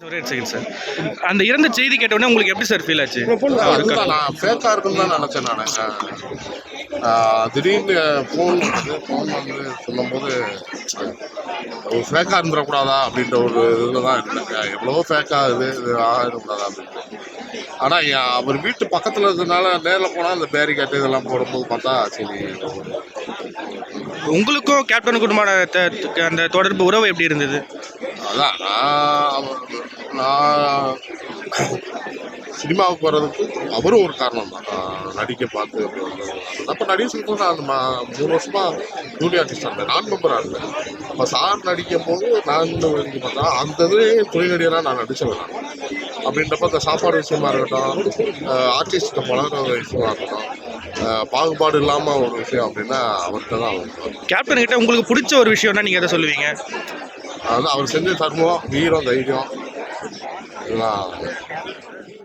ஒரே second sir. அந்த இறந்த செய்தி கேட்டவுடனே உங்களுக்கு எப்படி சார் ஃபீல் ஆச்சு? அதுதான் நான் ஃபேக்காக இருக்குன்னு தான் நினச்சேன் நான். திடீர்னு ஃபோன் வந்து சொல்லும்போது ஒரு ஃபேக்காக இருந்துடக்கூடாதா அப்படின்ற ஒரு இதில் தான் இருந்தேன். எவ்வளவோ ஃபேக்காக இது ஆகிடக்கூடாதா அப்படின்ட்டு. ஆனால் அவர் வீட்டு பக்கத்தில் இருக்கிறதுனால நேரில் போனால் அந்த பேரிகேட்டு இதெல்லாம் போடும்போது பார்த்தா சரி. உங்களுக்கும் கேப்டனுக்குமான அந்த தொடர்பு உறவு எப்படி இருந்தது? அதான் நான் சினிமாவுக்கு வர்றதுக்கு அவரும் ஒரு காரணம் தான். நடிக்க பார்த்து அப்படி வந்தது. அப்போ நடிகை சொல்லும்போது நான் 3 வருஷமாக ஜூனியர் ஆர்டிஸ்டாக இருந்தேன், நான் மெம்பராக இருந்தேன். அப்போ சார் நடிக்கும் போது நான் இன்னும் பார்த்தா அந்த இதுலேயே துணை நடிகராக நான் நடிச்சேன். அப்படின்றப்ப அந்த சாப்பாடு விஷயமா இருக்கட்டும், ஆர்டிஸ்ட்டை பழகிற விஷயமா இருக்கட்டும், பாகுபாடு இல்லாமல் ஒரு விஷயம் அப்படின்னா அவர்கிட்ட தான். கேப்டன் கிட்ட உங்களுக்கு பிடிச்ச ஒரு விஷயம்னா நீங்கள் எதை சொல்லுவீங்க? அதான் அவர் செஞ்ச தர்மம், வீரம், தைரியம் இதெல்லாம்